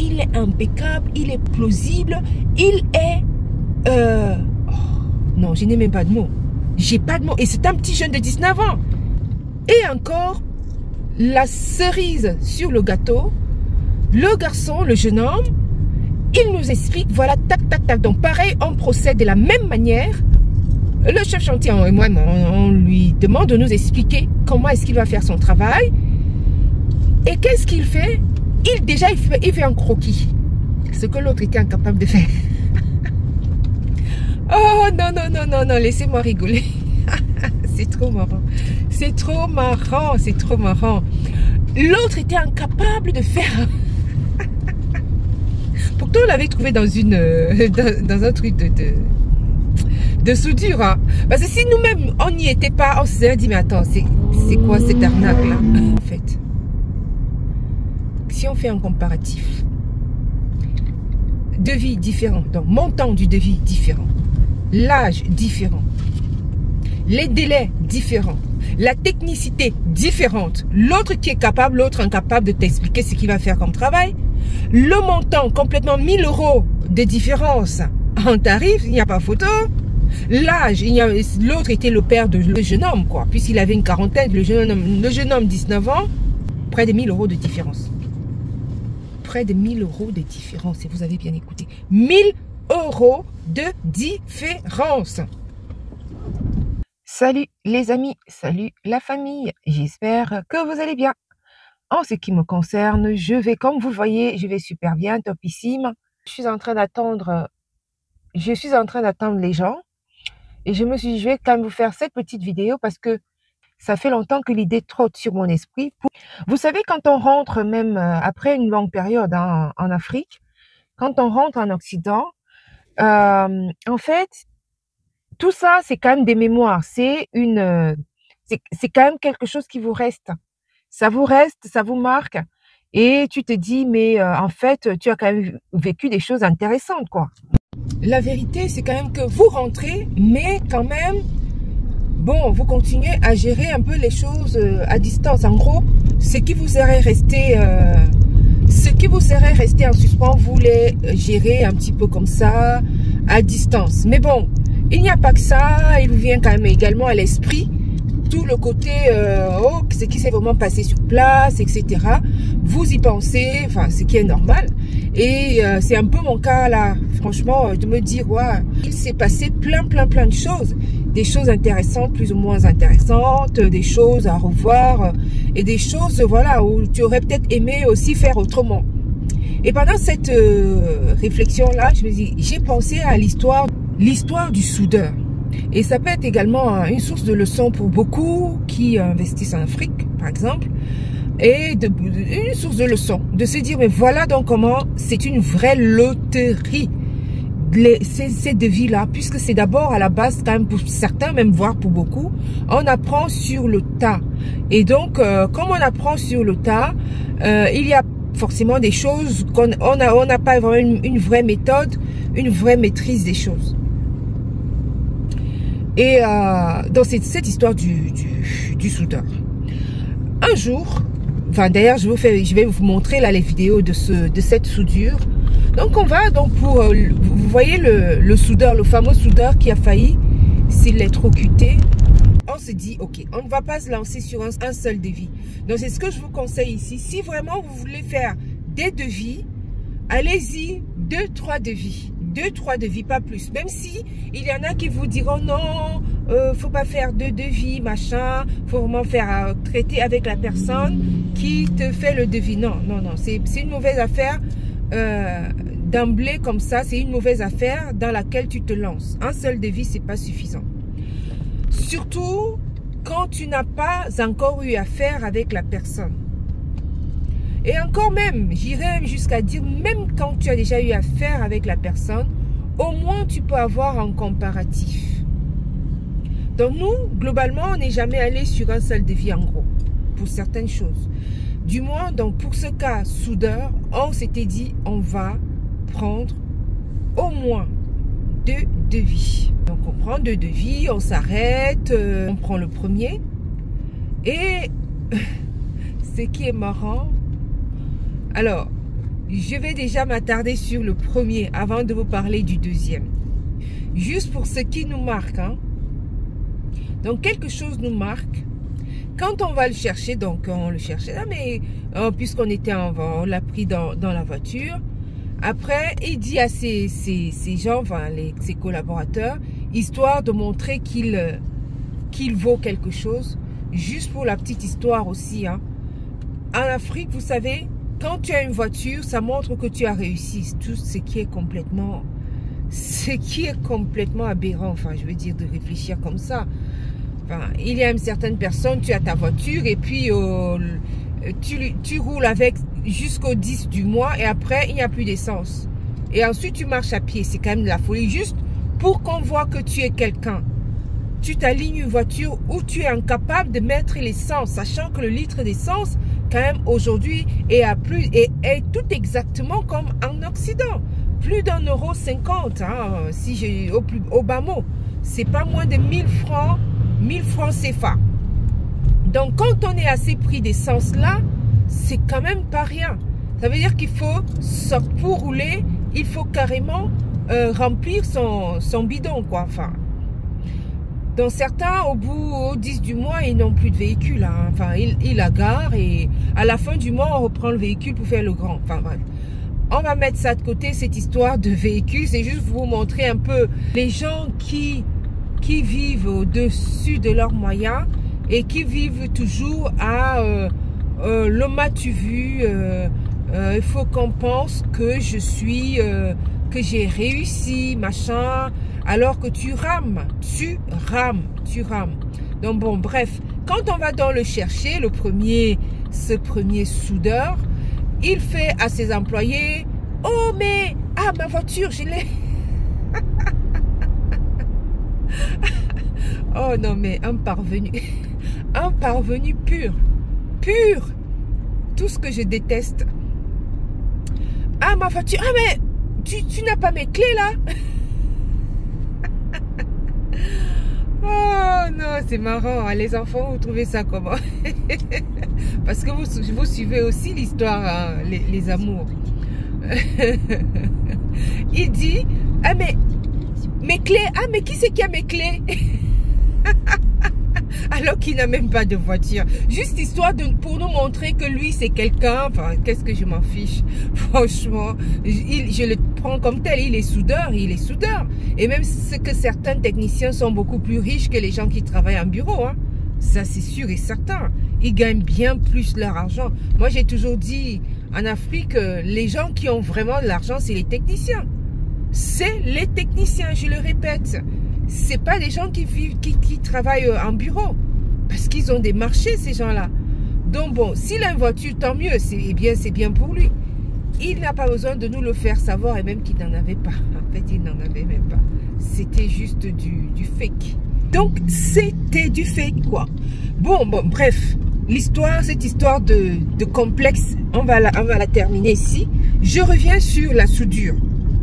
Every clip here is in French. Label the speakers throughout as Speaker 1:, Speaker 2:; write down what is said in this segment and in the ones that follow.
Speaker 1: il est impeccable, il est plausible, il est... oh, non, je n'ai même pas de mots. J'ai pas de mots. Et c'est un petit jeune de 19 ans. Et encore, la cerise sur le gâteau, le garçon, le jeune homme, il nous explique, voilà, tac, tac, tac. Donc pareil, on procède de la même manière. Le chef chantier et moi, on lui demande de nous expliquer comment est-ce qu'il va faire son travail. Et qu'est-ce qu'il fait? Il fait un croquis. Ce que l'autre était incapable de faire. Oh non, non, non, non, non, laissez-moi rigoler. C'est trop marrant. C'est trop marrant, c'est trop marrant. L'autre était incapable de faire... Pourtant, on l'avait trouvé dans un truc de soudure. Hein. Parce que si nous-mêmes, on n'y était pas, on se serait dit, mais attends, c'est quoi cette arnaque-là? En fait, si on fait un comparatif, devis différent, donc montant du devis différent, l'âge différent, les délais différents, la technicité différente, l'autre qui est capable, l'autre incapable de t'expliquer ce qu'il va faire comme travail, le montant complètement 1000 € de différence en tarif, il n'y a pas photo. L'âge, l'autre était le père de le jeune homme, quoi, puisqu'il avait une quarantaine, le jeune homme 19 ans, près de 1000 € de différence. Près de 1000 € de différence, et vous avez bien écouté. 1000 € de différence. Salut les amis, salut la famille, j'espère que vous allez bien. En ce qui me concerne, je vais, comme vous le voyez, je vais super bien, topissime. Je suis en train d'attendre les gens. Et je me suis dit, je vais quand même vous faire cette petite vidéo parce que ça fait longtemps que l'idée trotte sur mon esprit. Vous savez, quand on rentre, même après une longue période en Afrique, quand on rentre en Occident, en fait, tout ça, c'est quand même des mémoires. C'est quand même quelque chose qui vous reste. Ça vous reste, ça vous marque. Et tu te dis, mais en fait, tu as quand même vécu des choses intéressantes, quoi. La vérité, c'est quand même que vous rentrez, mais quand même, bon, vous continuez à gérer un peu les choses à distance. En gros, ce qui vous serait resté en suspens, vous les gérez un petit peu comme ça, à distance. Mais bon, il n'y a pas que ça, il vous vient quand même également à l'esprit tout le côté, ce qui s'est vraiment passé sur place, etc. Vous y pensez, enfin, ce qui est normal. Et c'est un peu mon cas là, franchement, de me dire, ouais, il s'est passé plein de choses. Des choses intéressantes, plus ou moins intéressantes, des choses à revoir, et des choses, voilà, où tu aurais peut-être aimé aussi faire autrement. Et pendant cette réflexion-là, je me dis, j'ai pensé à l'histoire du soudeur. Et ça peut être également une source de leçon pour beaucoup qui investissent en Afrique, par exemple. Et une source de leçon, de se dire, mais voilà donc comment c'est une vraie loterie, ces devis-là, puisque c'est d'abord à la base, quand même pour certains, même voire pour beaucoup, on apprend sur le tas. Et donc, comme on apprend sur le tas, il y a forcément des choses qu'on n'a pas vraiment une vraie méthode, une vraie maîtrise des choses. Et dans cette histoire du soudeur, un jour, enfin d'ailleurs je vais vous montrer là les vidéos de cette soudure. Donc on va donc pour vous voyez le soudeur, le fameux soudeur qui a failli s'électrocuter. On se dit ok, on ne va pas se lancer sur un seul devis. Donc c'est ce que je vous conseille ici. Si vraiment vous voulez faire des devis, allez-y 2-3 devis. 2-3 devis, pas plus. Même si il y en a qui vous diront non, faut pas faire 2 devis, machin, faut vraiment faire traiter avec la personne qui te fait le devis. Non, non, non, c'est une mauvaise affaire d'emblée comme ça. C'est une mauvaise affaire dans laquelle tu te lances. Un seul devis, c'est pas suffisant. Surtout quand tu n'as pas encore eu affaire avec la personne. Et encore même, j'irais jusqu'à dire, même quand tu as déjà eu affaire avec la personne, au moins tu peux avoir un comparatif. Donc nous, globalement, on n'est jamais allé sur un seul devis en gros, pour certaines choses. Du moins, donc pour ce cas soudeur, on s'était dit, on va prendre au moins 2 devis. Donc on prend 2 devis, on s'arrête, on prend le premier. Et ce qui est marrant, alors, je vais déjà m'attarder sur le premier avant de vous parler du deuxième. Juste pour ce qui nous marque. Hein. Donc, quelque chose nous marque. Quand on va le chercher, donc on le cherchait là, mais puisqu'on était on l'a pris dans la voiture. Après, il dit à ses gens, enfin ses collaborateurs, histoire de montrer qu'il vaut quelque chose. Juste pour la petite histoire aussi. Hein. En Afrique, vous savez, quand tu as une voiture, ça montre que tu as réussi. Tout ce qui est complètement aberrant. Enfin, je veux dire de réfléchir comme ça. Enfin, il y a une certaine personne, tu as ta voiture et puis tu roules avec jusqu'au 10 du mois et après, il n'y a plus d'essence. Et ensuite, tu marches à pied. C'est quand même de la folie. Juste pour qu'on voit que tu es quelqu'un. Tu t'alignes une voiture où tu es incapable de mettre l'essence, sachant que le litre d'essence, quand même, aujourd'hui, est tout exactement comme en Occident. Plus d'1,50 €, hein, si j'ai au bas mot. C'est pas moins de 1000 francs CFA. Donc, quand on est à ces prix d'essence là, c'est quand même pas rien. Ça veut dire qu'il faut, pour rouler, il faut carrément remplir son bidon, quoi. Enfin, dans certains, au 10 du mois, ils n'ont plus de véhicule. Hein. Enfin, ils la garent et à la fin du mois, on reprend le véhicule pour faire le grand. Enfin, bref. On va mettre ça de côté, cette histoire de véhicule. C'est juste pour vous montrer un peu les gens qui vivent au-dessus de leurs moyens et qui vivent toujours à le m'as-tu vu, il faut qu'on pense que que j'ai réussi, machin, alors que tu rames. Donc bon, bref, quand on va dans le chercher, ce premier soudeur, il fait à ses employés, oh mais, ma voiture, je l'ai. Oh non mais un parvenu pur, tout ce que je déteste. Ah ma voiture, mais tu n'as pas mes clés là. Oh non, c'est marrant, hein, les enfants, vous trouvez ça comment? Parce que vous suivez aussi l'histoire, hein, les amours. Il dit, mais mes clés, mais qui c'est qui a mes clés? Alors qu'il n'a même pas de voiture. Juste histoire pour nous montrer que lui c'est quelqu'un. Enfin, qu'est-ce que je m'en fiche. Franchement, je le prends comme tel. Il est soudeur. Et même que certains techniciens sont beaucoup plus riches que les gens qui travaillent en bureau. Hein. Ça c'est sûr et certain. Ils gagnent bien plus leur argent. Moi j'ai toujours dit en Afrique, les gens qui ont vraiment de l'argent, c'est les techniciens. C'est les techniciens, je le répète. C'est pas des gens qui travaillent en bureau. Parce qu'ils ont des marchés, ces gens-là. Donc bon, s'il a une voiture, tant mieux. C'est bien pour lui. Il n'a pas besoin de nous le faire savoir et même qu'il n'en avait pas. En fait, il n'en avait même pas. C'était juste du fake. Donc, c'était du fake, quoi. Bon, bref. Cette histoire de complexe, on va la terminer ici. Je reviens sur la soudure.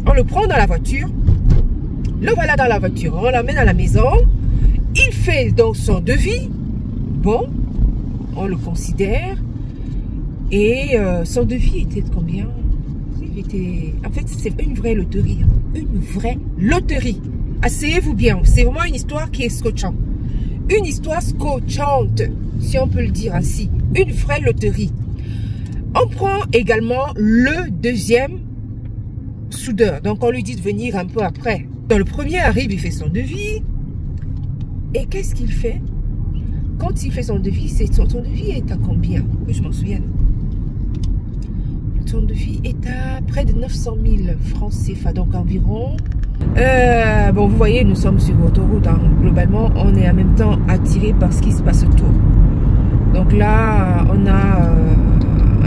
Speaker 1: On le prend dans la voiture. Le voilà dans la voiture. On l'amène à la maison. Il fait donc son devis. Bon, on le considère. Et son devis était de combien? En fait, c'est une vraie loterie. Une vraie loterie. Asseyez-vous bien. C'est vraiment une histoire qui est scotchante. Une histoire scotchante, si on peut le dire ainsi. Une vraie loterie. On prend également le deuxième soudeur. Donc, on lui dit de venir un peu après. Dans le premier arrive, il fait son devis. Et qu'est-ce qu'il fait? Quand il fait son devis, son devis est à combien? Que je m'en souvienne. Son devis est à près de 900 000 francs CFA, donc environ. Bon, vous voyez, nous sommes sur l'autoroute. Hein. Globalement, on est en même temps attiré par ce qui se passe autour. Donc là, on a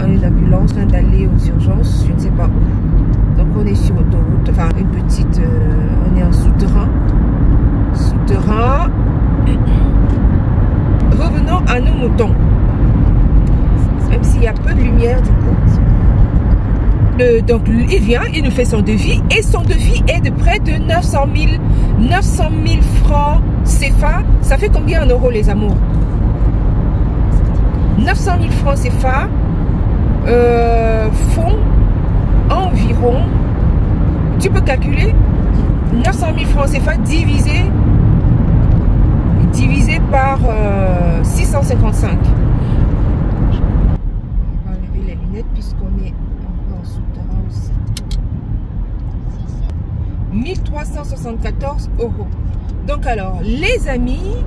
Speaker 1: une ambulance en train d'aller aux urgences, je ne sais pas où. Donc on est sur l'autoroute, enfin une petite, on est en souterrain. Revenons à nos moutons. Même s'il y a peu de lumière du coup. Donc il vient, il nous fait son devis et son devis est de près de 900 000 francs CFA. Ça fait combien en euros les amours? 900 000 francs CFA font environ, tu peux calculer, 900 000 francs CFA divisé par 655. On va enlever les lunettes puisqu'on est un peu en souterrain aussi. 1374 €. Donc alors, les amis,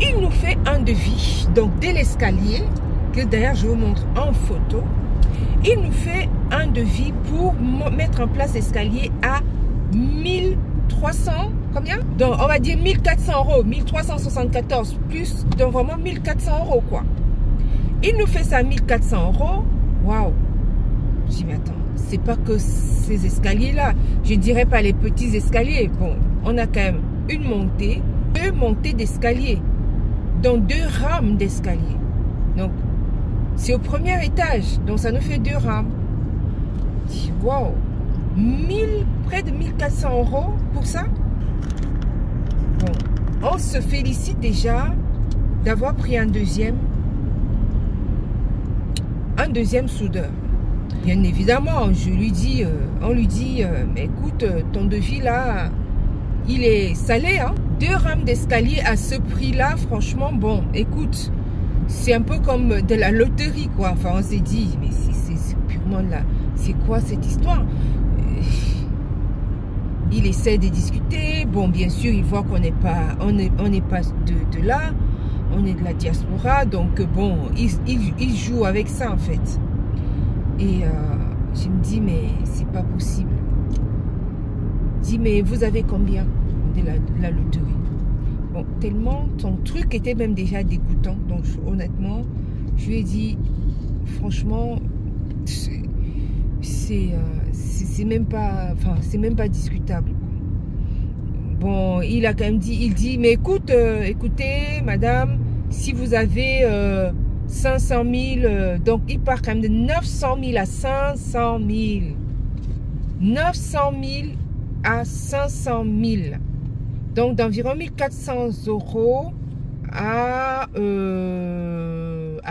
Speaker 1: il nous fait un devis, donc dès l'escalier, que d'ailleurs je vous montre en photo. Il nous fait un devis pour mettre en place l'escalier à 1300, combien? Donc on va dire 1400 €, 1374 plus, donc vraiment 1400 € quoi. Il nous fait ça à 1400 €. Waouh! Je dis mais attends, c'est pas que ces escaliers là, je dirais pas les petits escaliers. Bon, on a quand même une montée, 2 montées d'escalier, donc 2 rames d'escalier. Donc c'est au premier étage, donc ça nous fait 2 rames. Waouh, près de 1400 € pour ça. Bon, on se félicite déjà d'avoir pris un deuxième soudeur. Bien évidemment, je lui dis, on lui dit, mais écoute, ton devis là, il est salé, hein. 2 rames d'escalier à ce prix-là, franchement, bon, écoute, c'est un peu comme de la loterie, quoi. Enfin, on s'est dit, mais c'est purement là, c'est quoi cette histoire? Il essaie de discuter. Bon, bien sûr, il voit qu'on n'est pas, on n'est pas de là, on est de la diaspora, donc bon, il joue avec ça en fait. Et je me dis, mais c'est pas possible. Je dis, mais vous avez combien de la loterie? Bon, tellement ton truc était même déjà dégoûtant. Donc, honnêtement, je lui ai dit, franchement, c'est même pas, enfin, c'est même pas discutable. Bon, il a quand même dit, il dit, mais écoute, écoutez, madame, si vous avez 500 000, donc il part quand même de 900 000 à 500 000. 900 000 à 500 000. Donc d'environ 1400 € à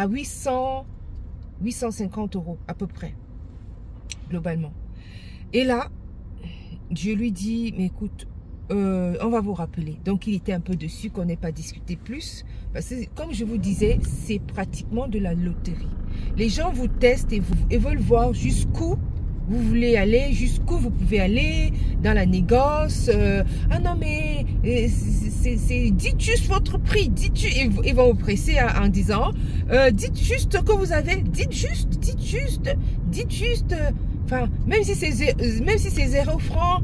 Speaker 1: 850 € à peu près, globalement. Et là, je lui dis, mais écoute, on va vous rappeler. Donc il était un peu dessus qu'on n'ait pas discuté plus. Parce que comme je vous disais, c'est pratiquement de la loterie. Les gens vous testent et veulent voir jusqu'où vous voulez aller, jusqu'où vous pouvez aller dans la négoce. Ah non mais dites juste votre prix, ils vont vous presser en disant dites juste ce que vous avez, dites juste. Enfin, même si c'est 0 francs,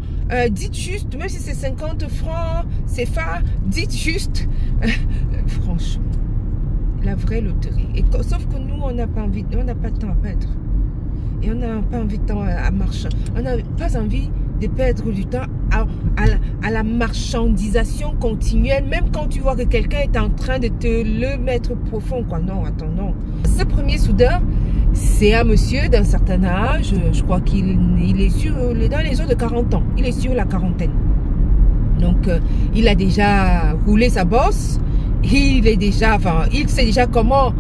Speaker 1: dites juste, même si c'est 50 francs, c'est pas, dites juste. Franchement, la vraie loterie. Et sauf que nous, on n'a pas envie, on n'a pas de temps à perdre. Et on n'a pas envie de temps à marcher. On n'a pas envie de perdre du temps à la marchandisation continuelle, même quand tu vois que quelqu'un est en train de te le mettre profond, quoi. Non, attends, non. Ce premier soudeur, c'est un monsieur d'un certain âge, je crois qu'il est dans les eaux de 40 ans, il est sur la quarantaine. Donc, il a déjà roulé sa bosse, il sait déjà comment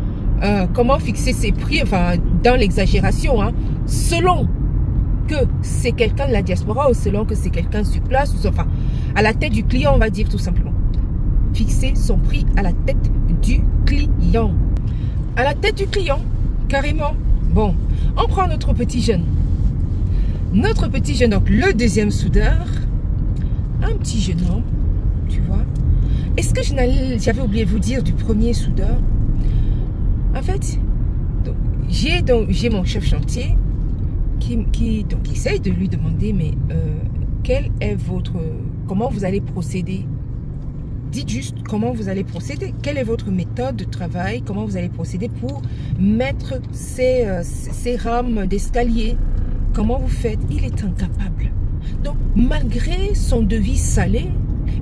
Speaker 1: fixer ses prix, enfin, dans l'exagération, hein, selon que c'est quelqu'un de la diaspora ou selon que c'est quelqu'un sur place, ou enfin, à la tête du client, on va dire tout simplement. Fixer son prix à la tête du client. À la tête du client, carrément. Bon, on prend notre petit jeune. Notre petit jeune, donc le deuxième soudeur, un petit jeune homme, tu vois. Est-ce que j'avais oublié de vous dire du premier soudeur? En fait, j'ai mon chef chantier qui essaye de lui demander, mais quel est comment vous allez procéder? Dites juste comment vous allez procéder. Quelle est votre méthode de travail? Comment vous allez procéder pour mettre ces rames d'escalier? Comment vous faites? Il est incapable. Donc, malgré son devis salé,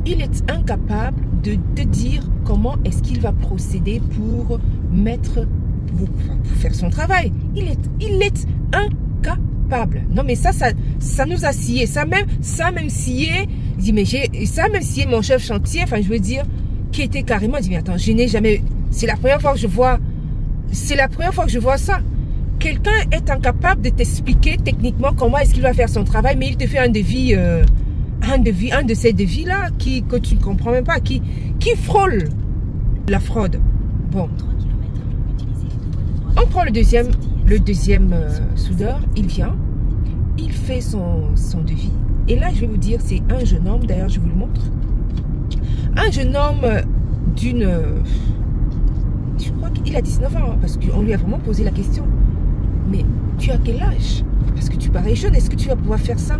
Speaker 1: il est incapable de dire comment est-ce qu'il va procéder pour faire son travail. Il est incapable. Non, mais ça nous a scié. Ça même scié. Il dit, mais ça même scié mon chef chantier, enfin, je veux dire, qui était carrément, il dit, mais attends, je n'ai jamais, c'est la première fois que je vois ça. quelqu'un est incapable de t'expliquer techniquement comment est-ce qu'il va faire son travail, mais il te fait un devis, un de ces devis-là que tu ne comprends même pas, qui frôle la fraude. Bon. On prend le deuxième soudeur, il vient, il fait son devis. Et là, je vais vous dire, c'est un jeune homme, d'ailleurs, je vous le montre. Un jeune homme d'une... je crois qu'il a 19 ans, hein, parce qu'on lui a vraiment posé la question. Mais tu as quel âge? Parce que tu parais jeune, est-ce que tu vas pouvoir faire ça?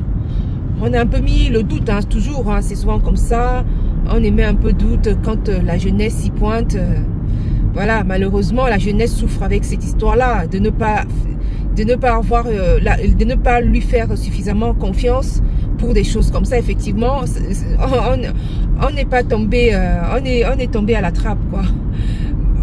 Speaker 1: On a un peu mis le doute, hein, toujours, hein, c'est souvent comme ça. On émet un peu de doute quand la jeunesse s'y pointe. Voilà, malheureusement, la jeunesse souffre avec cette histoire-là, de ne pas avoir, de ne pas lui faire suffisamment confiance pour des choses comme ça. Effectivement, on n'est pas tombé, on est tombé à la trappe, quoi.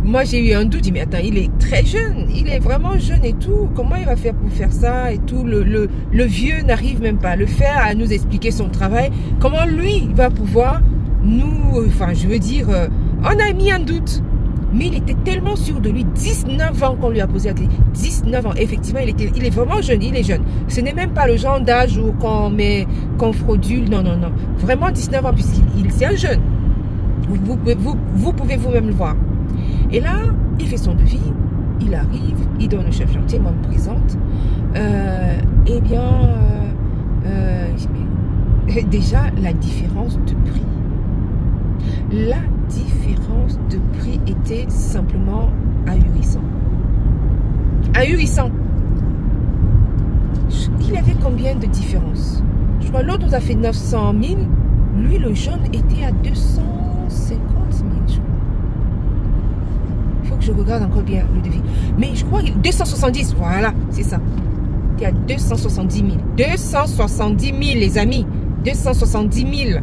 Speaker 1: Moi, j'ai eu un doute, je dis, mais attends, il est très jeune, il est vraiment jeune et tout, comment il va faire pour faire ça et tout, le vieux n'arrive même pas à le faire, à nous expliquer son travail, comment lui va pouvoir nous, enfin, je veux dire, on a mis un doute, mais il était tellement sûr de lui, 19 ans qu'on lui a posé la question, 19 ans, effectivement, il est vraiment jeune, il est jeune, ce n'est même pas le genre d'âge où qu'on fraudule, non, non, non, vraiment 19 ans, puisqu'il c'est un jeune, vous pouvez vous-même le voir. Et là, il fait son devis, il arrive, il donne le chef chantier, moi me présente. Eh bien, déjà, la différence de prix. La différence de prix était simplement ahurissant. Ahurissant. Il avait combien de différence? Je crois l'autre nous a fait 900 000. Lui, le jeune, était à 250 000, je crois. Il faut que je regarde encore bien le devis. Mais je crois 270, voilà, c'est ça. Il y a 270 000. 270 000, les amis. 270 000.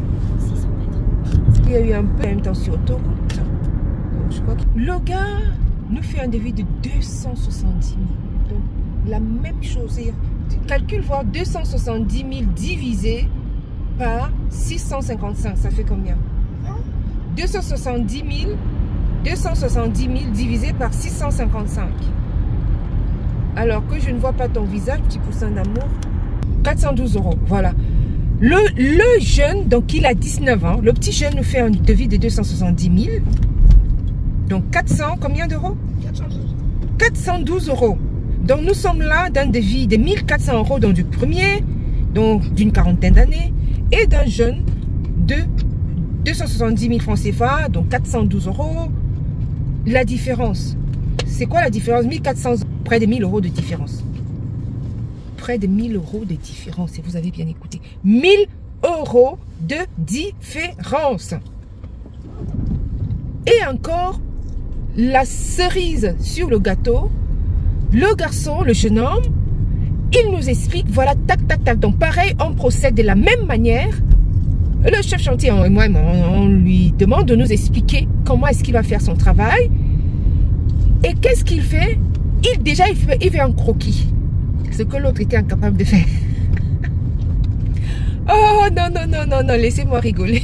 Speaker 1: Il y a eu un peu en même temps sur autoroute. Donc, je crois que le gars nous fait un devis de 270 000. Donc, la même chose. Tu calcules voir 270 000 divisé par 655. Ça fait combien? 270 000 divisé par 655. Alors que je ne vois pas ton visage, petit poussin d'amour. 412 €. Voilà. Le jeune, donc il a 19 ans. Le petit jeune nous fait un devis de 270 000. Donc 400, combien d'euros? 412 €. Donc nous sommes là d'un devis de 1400 €, donc du premier, donc d'une quarantaine d'années, et d'un jeune de 270 000 francs CFA, donc 412 €. La différence, c'est quoi la différence? 1400, près de 1000 € de différence. Près de 1000 € de différence, et vous avez bien écouté. 1000 € de différence. Et encore, la cerise sur le gâteau, le garçon, le jeune homme, il nous explique, voilà, tac, tac, tac. Donc pareil, on procède de la même manière. Le chef chantier, on lui demande de nous expliquer comment est-ce qu'il va faire son travail. Et qu'est-ce qu'il fait? Il fait un croquis. Ce que l'autre était incapable de faire. Oh non, non, non, non, non, laissez-moi rigoler.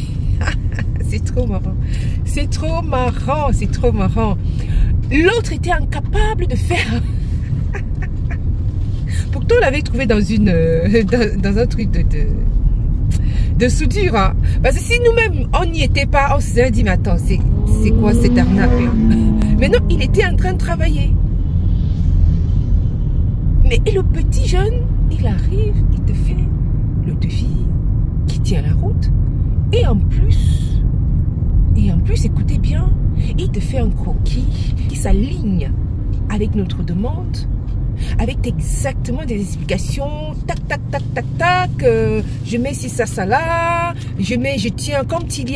Speaker 1: C'est trop marrant. C'est trop marrant, c'est trop marrant. L'autre était incapable de faire. Pourtant, on l'avait trouvé dans un truc de soudure. Hein. Parce que si nous-mêmes, on n'y était pas, on se serait dit, mais attends, c'est quoi cette arnaque-là? Mais non, il était en train de travailler. Mais et le petit jeune, il arrive, il te fait le devis qui tient la route. Et en plus, écoutez bien, il te fait un croquis qui s'aligne avec notre demande, avec exactement des explications, tac, tac, tac, tac, tac, je mets ci, ça, là, je tiens, comme il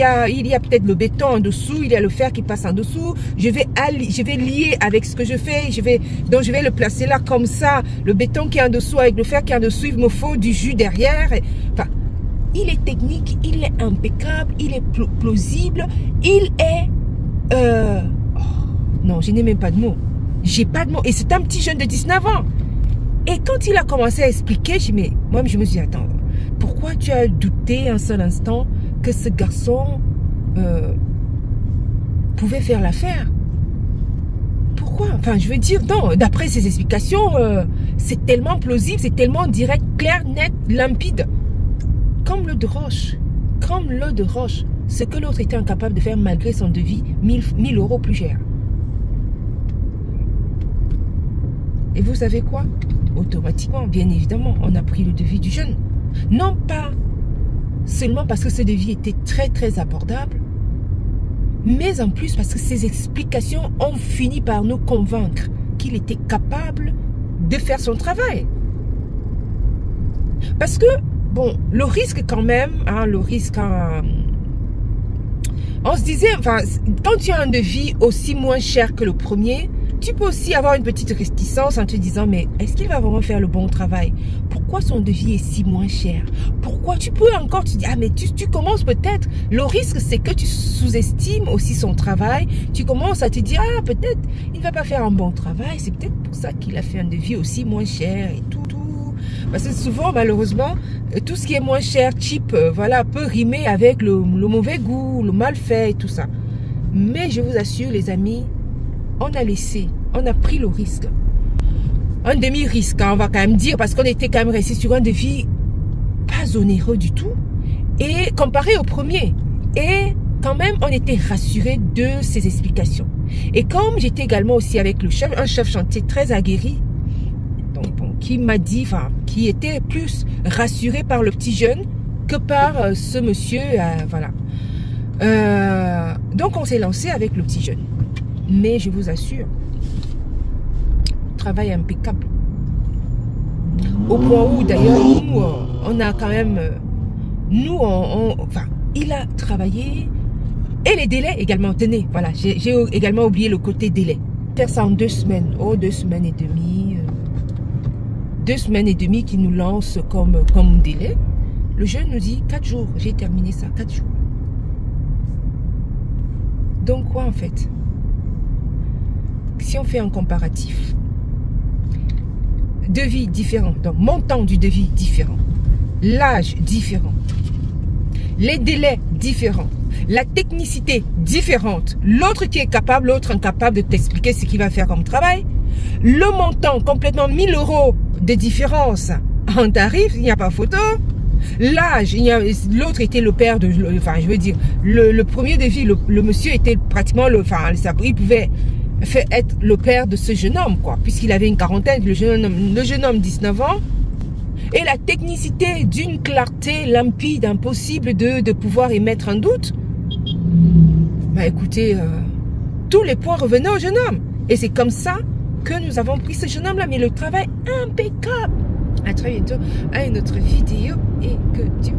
Speaker 1: y a peut-être le béton en dessous, il y a le fer qui passe en dessous, je vais lier avec ce que je fais, donc je vais le placer là comme ça, le béton qui est en dessous avec le fer qui est en dessous, il me faut du jus derrière, enfin, il est technique, il est impeccable, il est plausible, il est, non, je n'ai même pas de mots. J'ai pas de mots. Et c'est un petit jeune de 19 ans. Et quand il a commencé à expliquer, je me suis dit, attends, pourquoi tu as douté un seul instant que ce garçon pouvait faire l'affaire? Pourquoi? quoi? Enfin, je veux dire, non, d'après ces explications, c'est tellement plausible, c'est tellement direct, clair, net, limpide. Comme l'eau de roche. Comme l'eau de roche. Ce que l'autre était incapable de faire malgré son devis, 1000 euros plus cher. Et vous savez quoi? Automatiquement, bien évidemment, on a pris le devis du jeune. Non pas seulement parce que ce devis était très très abordable, mais en plus parce que ces explications ont fini par nous convaincre qu'il était capable de faire son travail. Parce que, bon, le risque quand même, hein, le risque... on se disait, enfin, quand tu as un devis aussi moins cher que le premier, tu peux aussi avoir une petite réticence en te disant, mais est-ce qu'il va vraiment faire le bon travail? Pourquoi son devis est si moins cher? Pourquoi? Tu peux encore te dire, ah mais tu commences peut-être, le risque c'est que tu sous-estimes aussi son travail, tu commences à te dire, ah peut-être il ne va pas faire un bon travail, c'est peut-être pour ça qu'il a fait un devis aussi moins cher et tout. Parce que souvent, malheureusement, tout ce qui est moins cher, cheap, voilà, peut rimer avec le mauvais goût, le mal fait et tout ça. Mais je vous assure, les amis, on a pris le risque. Un demi-risque, hein, on va quand même dire, parce qu'on était quand même resté sur un devis pas onéreux du tout. Et comparé au premier. Et quand même, on était rassuré de ses explications. Et comme j'étais également aussi avec le chef, un chef chantier très aguerri, donc, bon, qui m'a dit, enfin, qui était plus rassuré par le petit jeune que par ce monsieur, voilà. Donc, on s'est lancé avec le petit jeune. Mais je vous assure, travail impeccable. Au point où, d'ailleurs, nous, on a quand même... Nous, enfin, il a travaillé... Et les délais également, tenez, voilà, j'ai également oublié le côté délai. Faire ça en 2 semaines, 2 semaines et demie... 2 semaines et demie qui nous lance comme délai. Le jeune nous dit 4 jours. J'ai terminé ça, 4 jours. Donc quoi en fait? Si on fait un comparatif, devis différent, donc montant du devis différent, l'âge différent, les délais différents, la technicité différente, l'autre qui est capable, l'autre incapable de t'expliquer ce qu'il va faire comme travail, le montant complètement 1000 euros de différence en tarif, il n'y a pas photo. L'âge, l'autre était le père de, enfin je veux dire, le premier devis, le monsieur était pratiquement il pouvait être le père de ce jeune homme, quoi, puisqu'il avait une quarantaine, le jeune homme 19 ans. Et la technicité d'une clarté limpide, impossible de pouvoir émettre un doute. Bah écoutez, tous les points revenaient au jeune homme. Et c'est comme ça que nous avons pris ce jeune homme-là, mais le travail impeccable. À très bientôt à une autre vidéo et que Dieu